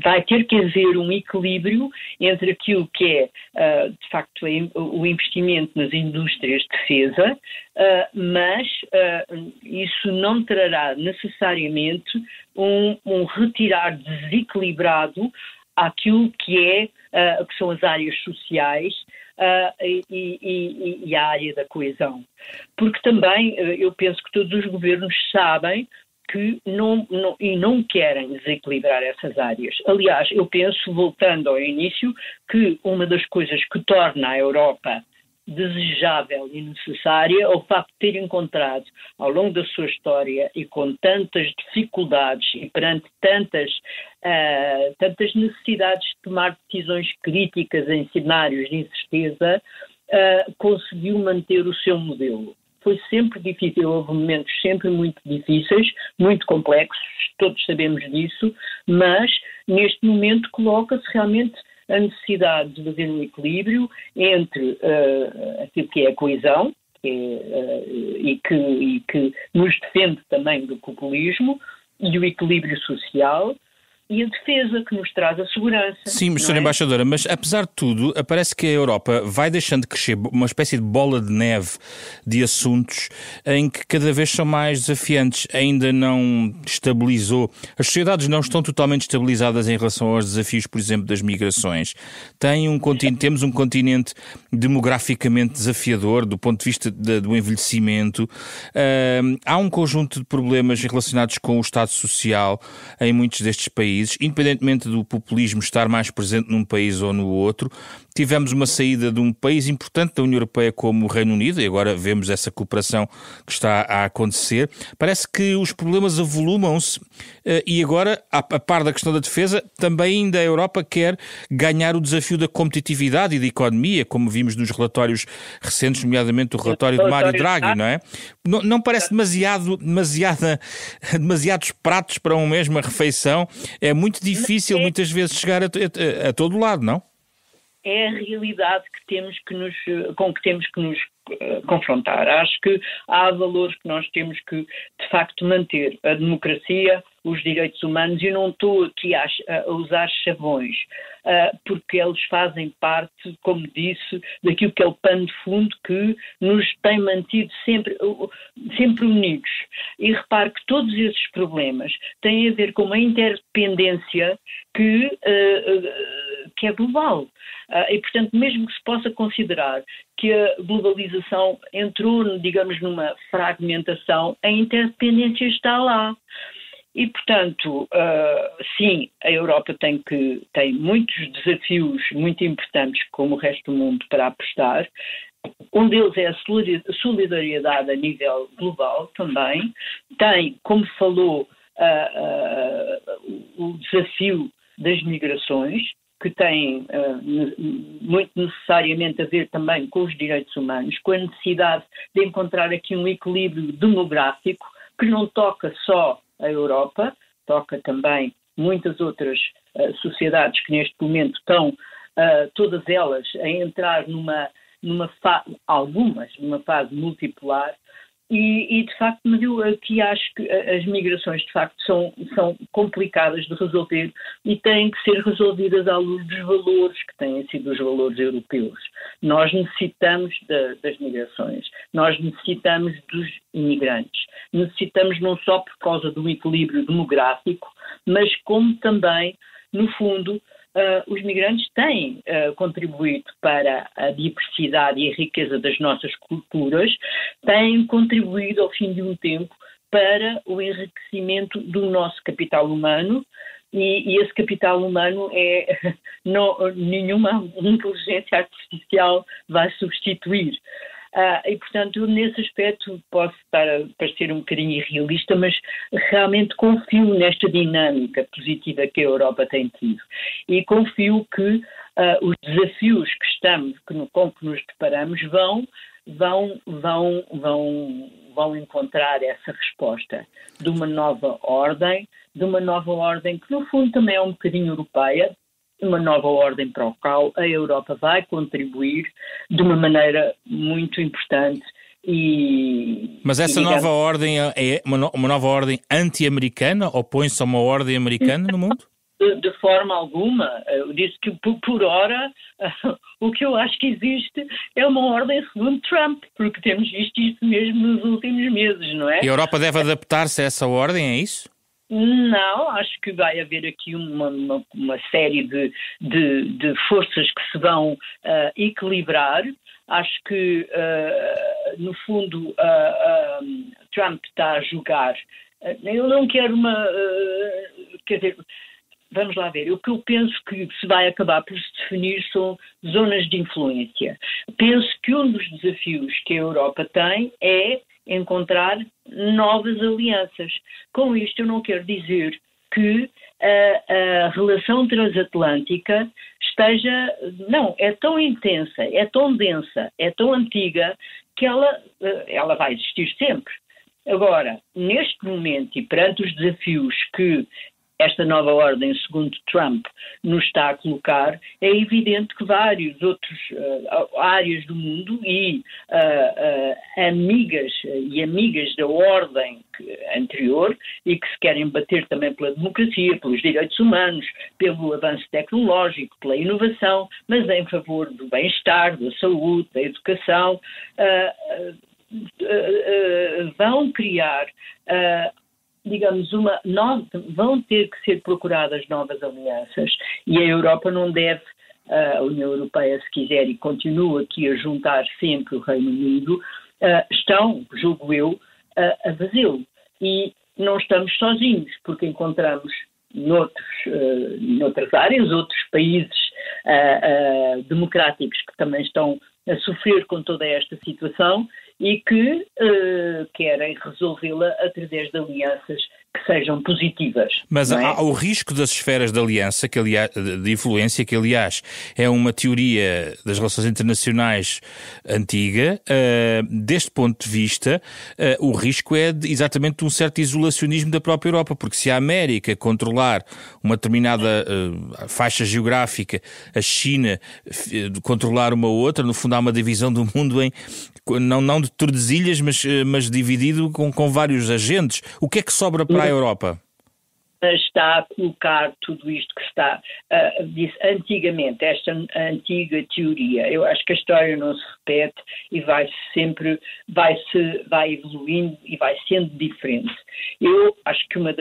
vai ter que haver um equilíbrio entre aquilo que é, de facto, o investimento nas indústrias de defesa, mas isso não trará necessariamente um retirar desequilibrado àquilo que são as áreas sociais e a área da coesão. Porque também eu penso que todos os governos sabem que não querem desequilibrar essas áreas. Aliás, eu penso, voltando ao início, que uma das coisas que torna a Europa desejável e necessária é o facto de ter encontrado, ao longo da sua história e com tantas dificuldades e perante tantas necessidades de tomar decisões críticas em cenários de incerteza, conseguiu manter o seu modelo. Foi sempre difícil, houve momentos sempre muito difíceis, muito complexos, todos sabemos disso, mas neste momento coloca-se realmente a necessidade de fazer um equilíbrio entre aquilo que é a coesão e que nos defende também do populismo, e o equilíbrio social e a defesa, que nos traz a segurança. Sim, Sra. Embaixadora, mas apesar de tudo, parece que a Europa vai deixando de crescer uma espécie de bola de neve de assuntos em que cada vez são mais desafiantes. Ainda não estabilizou. As sociedades não estão totalmente estabilizadas em relação aos desafios, por exemplo, das migrações. Temos um continente demograficamente desafiador do ponto de vista do envelhecimento. Há um conjunto de problemas relacionados com o Estado Social em muitos destes países. Independentemente do populismo estar mais presente num país ou no outro, tivemos uma saída de um país importante da União Europeia como o Reino Unido, e agora vemos essa cooperação que está a acontecer. Parece que os problemas avolumam-se e agora, a par da questão da defesa, também ainda a Europa quer ganhar o desafio da competitividade e da economia, como vimos nos relatórios recentes, nomeadamente o relatório de Mário Draghi, não é? Não parece demasiados pratos para uma mesma refeição? É muito difícil muitas vezes chegar a todo lado, não? É a realidade com que temos que nos confrontar. Acho que há valores que nós temos que, de facto, manter. A democracia, os direitos humanos, e eu não estou aqui a usar chavões, porque eles fazem parte, como disse, daquilo que é o pano de fundo que nos tem mantido sempre unidos. E repare que todos esses problemas têm a ver com uma interdependência que é global. E, portanto, mesmo que se possa considerar que a globalização entrou, digamos, numa fragmentação, a interdependência está lá. E, portanto, sim, a Europa tem muitos desafios muito importantes, como o resto do mundo, para apostar. Um deles é a solidariedade a nível global também. Tem, como falou, o desafio das migrações, que tem muito necessariamente a ver também com os direitos humanos, com a necessidade de encontrar aqui um equilíbrio demográfico que não toca só a Europa, toca também muitas outras sociedades que neste momento estão, todas elas, a entrar numa fase multipolar. E, de facto, mas eu aqui acho que as migrações, de facto, são complicadas de resolver e têm que ser resolvidas à luz dos valores que têm sido os valores europeus. Nós necessitamos das migrações, nós necessitamos dos imigrantes. Necessitamos não só por causa do equilíbrio demográfico, mas como também, no fundo, os migrantes têm contribuído para a diversidade e a riqueza das nossas culturas, têm contribuído ao fim de um tempo para o enriquecimento do nosso capital humano, e esse capital humano nenhuma inteligência artificial vai substituir. E, portanto, nesse aspecto posso estar a parecer um bocadinho irrealista, mas realmente confio nesta dinâmica positiva que a Europa tem tido. E confio que os desafios com que nos deparamos vão encontrar essa resposta de uma nova ordem que no fundo também é um bocadinho europeia, uma nova ordem para o qual a Europa vai contribuir de uma maneira muito importante. Mas essa nova ordem é uma nova ordem anti-americana? Opõe-se a uma ordem americana no mundo? De forma alguma. Eu disse que, por hora, o que eu acho que existe é uma ordem segundo Trump, porque temos visto isso mesmo nos últimos meses, não é? E a Europa deve adaptar-se a essa ordem, é isso? Não, acho que vai haver aqui uma série de forças que se vão equilibrar. Acho que, no fundo, Trump está a jogar. Eu não quero quer dizer, vamos lá ver. O que eu penso que se vai acabar por se definir são zonas de influência. Penso que um dos desafios que a Europa tem é encontrar novas alianças. Com isto eu não quero dizer que a relação transatlântica esteja... Não, é tão intensa, é tão densa, é tão antiga que ela vai existir sempre. Agora, neste momento e perante os desafios que esta nova ordem, segundo Trump, nos está a colocar, é evidente que vários outros áreas do mundo e amigas da ordem anterior e que se querem bater também pela democracia, pelos direitos humanos, pelo avanço tecnológico, pela inovação, mas em favor do bem-estar, da saúde, da educação, vão criar... digamos, vão ter que ser procuradas novas alianças e a Europa não deve, a União Europeia, se quiser, e continua aqui a juntar sempre o Reino Unido, estão, julgo eu, a fazê-lo. E não estamos sozinhos, porque encontramos noutras áreas, outros países democráticos que também estão a sofrer com toda esta situação e que querem resolvê-la através de alianças que sejam positivas. Mas há o risco das esferas de aliança, de influência, que aliás é uma teoria das relações internacionais antiga. Deste ponto de vista, o risco é exatamente um certo isolacionismo da própria Europa, porque se a América controlar uma determinada faixa geográfica, a China controlar uma outra, no fundo há uma divisão do mundo não de Tordesilhas, mas dividido com vários agentes. O que é que sobra para a Europa? Está a colocar tudo isto que está, disse antigamente, esta antiga teoria. Eu acho que a história não se repete e vai evoluindo e vai sendo diferente. Eu acho que um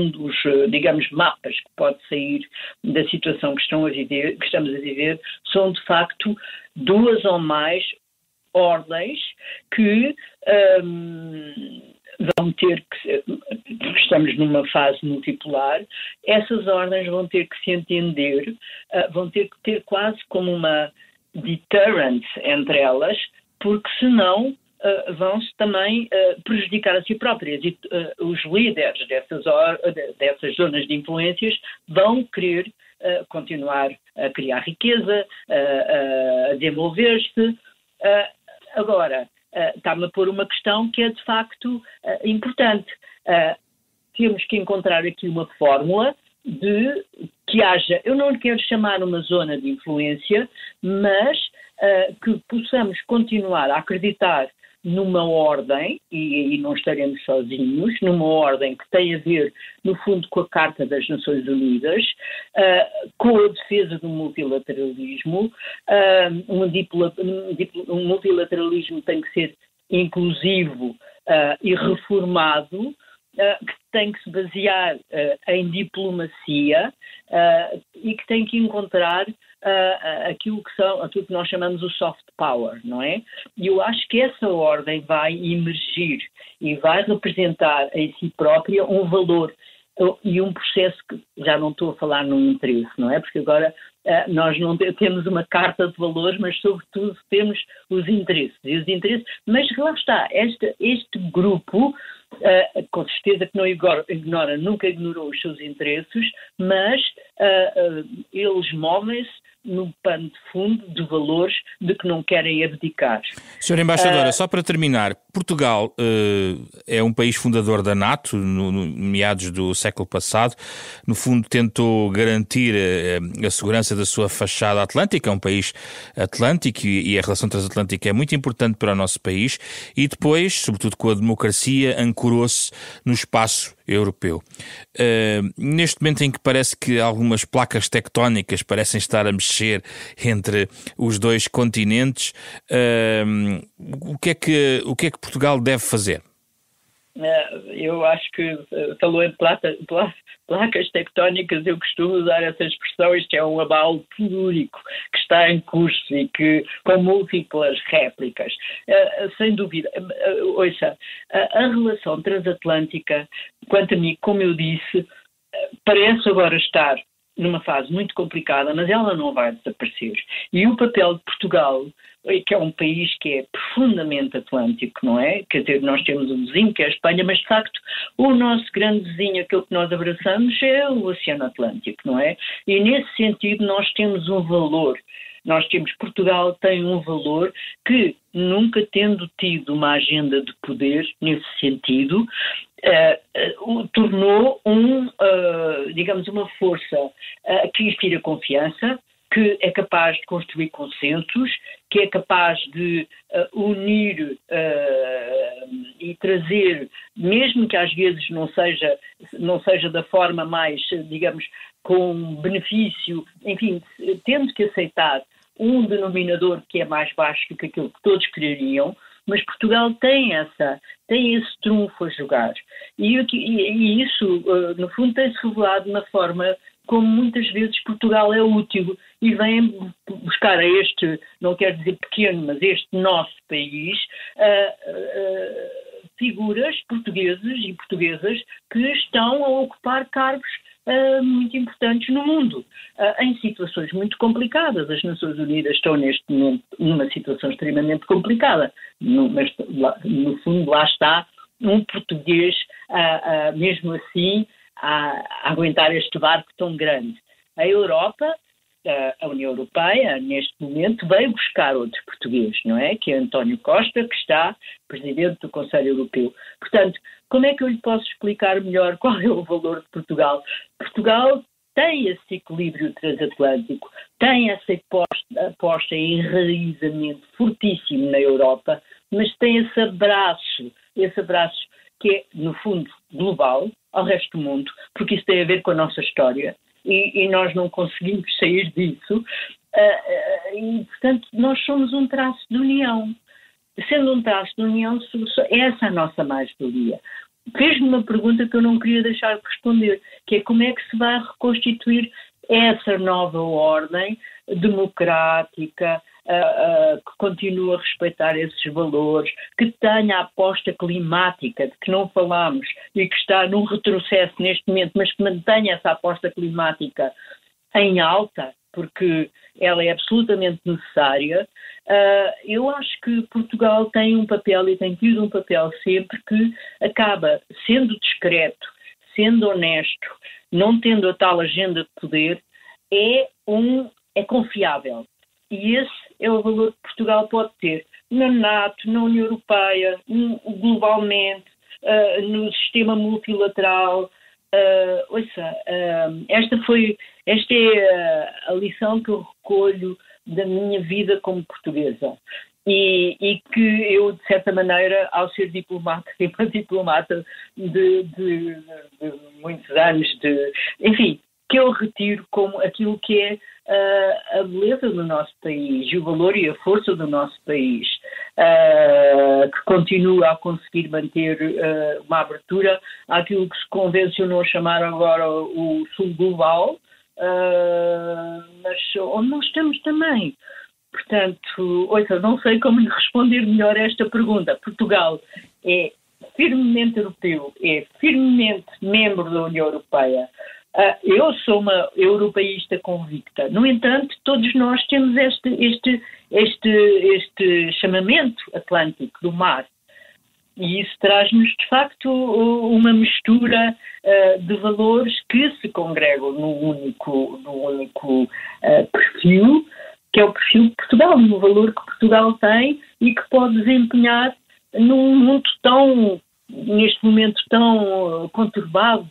dos, digamos, mapas que pode sair da situação que estamos a viver, são de facto duas ou mais ordens que vão ter que, estamos numa fase multipolar, essas ordens vão ter que se entender, vão ter que ter quase como uma deterrence entre elas, porque senão vão-se também prejudicar a si próprias. E os líderes dessas zonas de influências vão querer continuar a criar riqueza, a desenvolver-se. Agora, está-me a pôr uma questão que é de facto importante. Temos que encontrar aqui uma fórmula de que haja, eu não quero chamar uma zona de influência, mas que possamos continuar a acreditar numa ordem, e não estaremos sozinhos, numa ordem que tem a ver, no fundo, com a Carta das Nações Unidas, com a defesa do multilateralismo. Um multilateralismo tem que ser inclusivo e reformado, que tem que se basear em diplomacia e que tem que encontrar aquilo que nós chamamos o soft power, não é? E eu acho que essa ordem vai emergir e vai representar em si própria um valor e um processo que já não estou a falar num interesse, não é? Porque agora nós não temos uma carta de valores, mas sobretudo temos os interesses. E os interesses, mas lá está, este grupo, com certeza que não nunca ignorou os seus interesses, mas eles movem-se no pano de fundo de valores de que não querem abdicar. Senhora Embaixadora, só para terminar, Portugal é um país fundador da NATO, no meados do século passado. No fundo, tentou garantir a segurança da sua fachada atlântica, é um país atlântico e a relação transatlântica é muito importante para o nosso país. E depois, sobretudo com a democracia, ancorou-se no espaço europeu. Neste momento em que parece que algumas placas tectónicas parecem estar a mexer entre os dois continentes, o que é que Portugal deve fazer? Eu acho que falou em placas tectónicas, eu costumo usar essa expressão, isto é um abalo telúrico que está em curso e que com múltiplas réplicas. Sem dúvida, ouça, a relação transatlântica, quanto a mim, como eu disse, parece agora estar numa fase muito complicada, mas ela não vai desaparecer. E o papel de Portugal, que é um país que é profundamente atlântico, não é? Quer dizer, nós temos um vizinho que é a Espanha, mas de facto o nosso grande vizinho, aquele que nós abraçamos, é o Oceano Atlântico, não é? E nesse sentido nós temos um valor. Portugal tem um valor que, nunca tendo tido uma agenda de poder nesse sentido, tornou digamos, uma força que inspira confiança, que é capaz de construir consensos, que é capaz de unir e trazer, mesmo que às vezes não seja da forma mais, digamos, com benefício, enfim, tendo que aceitar um denominador que é mais baixo do que aquilo que todos quereriam, mas Portugal tem esse trunfo a jogar. E isso, no fundo, tem-se revelado na forma como muitas vezes Portugal é útil e vem buscar a este, não quero dizer pequeno, mas este nosso país, figuras portugueses e portuguesas que estão a ocupar cargos muito importantes no mundo, em situações muito complicadas. As Nações Unidas estão neste momento numa situação extremamente complicada, mas no fundo lá está um português, mesmo assim, a aguentar este barco tão grande. A Europa, a União Europeia, neste momento, veio buscar outro português, não é? Que é António Costa, que está presidente do Conselho Europeu. Portanto, como é que eu lhe posso explicar melhor qual é o valor de Portugal? Portugal tem esse equilíbrio transatlântico, tem essa aposta em enraizamento fortíssimo na Europa, mas tem esse abraço que é, no fundo, global, ao resto do mundo, porque isso tem a ver com a nossa história e nós não conseguimos sair disso. E, portanto, nós somos um traço de união. Sendo um traço de união, essa é a nossa mais-valia. Fez-me uma pergunta que eu não queria deixar de responder, que é como é que se vai reconstituir essa nova ordem democrática, que continua a respeitar esses valores, que tenha a aposta climática, de que não falamos e que está num retrocesso neste momento, mas que mantenha essa aposta climática em alta, porque ela é absolutamente necessária. Eu acho que Portugal tem um papel e tem tido um papel sempre que acaba sendo discreto, sendo honesto, não tendo a tal agenda de poder, é confiável. E esse é o valor que Portugal pode ter na NATO, na União Europeia, globalmente, no sistema multilateral. Esta é a lição que eu recolho da minha vida como portuguesa. E que eu, de certa maneira, ao ser diplomata, e uma diplomata de muitos anos, enfim, que eu retiro como aquilo que é a beleza do nosso país, o valor e a força do nosso país, que continua a conseguir manter uma abertura àquilo que se convencionou chamar agora o Sul Global, mas onde nós estamos também. Portanto, não sei como lhe responder melhor a esta pergunta. Portugal é firmemente europeu, é firmemente membro da União Europeia. Eu sou uma europeísta convicta. No entanto, todos nós temos este chamamento atlântico do mar. E isso traz-nos, de facto, uma mistura de valores que se congregam num único perfil, que é o perfil de Portugal, um valor que Portugal tem e que pode desempenhar num mundo neste momento tão conturbado,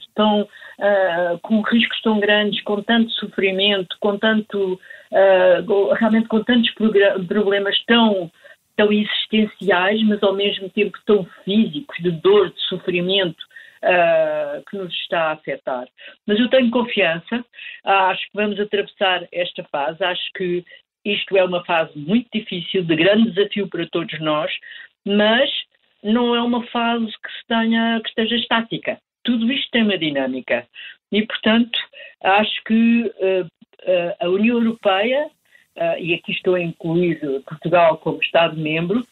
com riscos tão grandes, com tanto sofrimento, realmente com tantos problemas tão existenciais, mas ao mesmo tempo tão físicos, de dor, de sofrimento, que nos está a afetar. Mas eu tenho confiança, acho que vamos atravessar esta fase, acho que isto é uma fase muito difícil, de grande desafio para todos nós, mas não é uma fase que esteja estática. Tudo isto tem uma dinâmica e, portanto, acho que a União Europeia, e aqui estou a incluir Portugal como Estado-membro,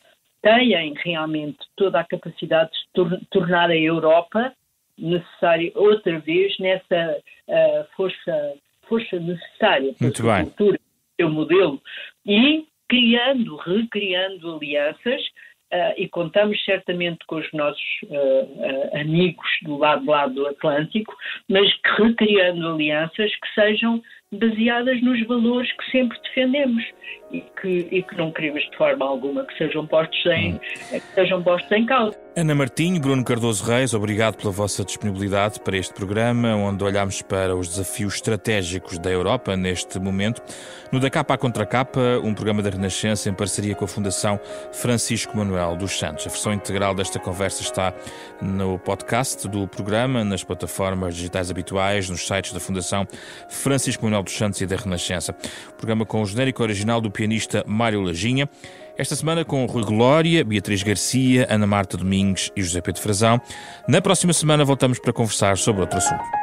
têm realmente toda a capacidade de tornar a Europa necessária outra vez nessa força necessária para a cultura, o seu modelo, e recriando alianças. E contamos certamente com os nossos amigos do lado do Atlântico, mas recriando alianças que sejam baseadas nos valores que sempre defendemos e que não queremos de forma alguma que sejam postos em causa. Ana Martinho, Bruno Cardoso Reis, obrigado pela vossa disponibilidade para este programa, onde olhamos para os desafios estratégicos da Europa neste momento. No Da Capa à Contra Capa, um programa da Renascença em parceria com a Fundação Francisco Manuel dos Santos. A versão integral desta conversa está no podcast do programa, nas plataformas digitais habituais, nos sites da Fundação Francisco Manuel dos Santos e da Renascença. Programa com o genérico original do pianista Mário Lajinha. Esta semana com Rui Glória, Beatriz Garcia, Ana Marta Domingues e José Pedro Frazão. Na próxima semana voltamos para conversar sobre outro assunto.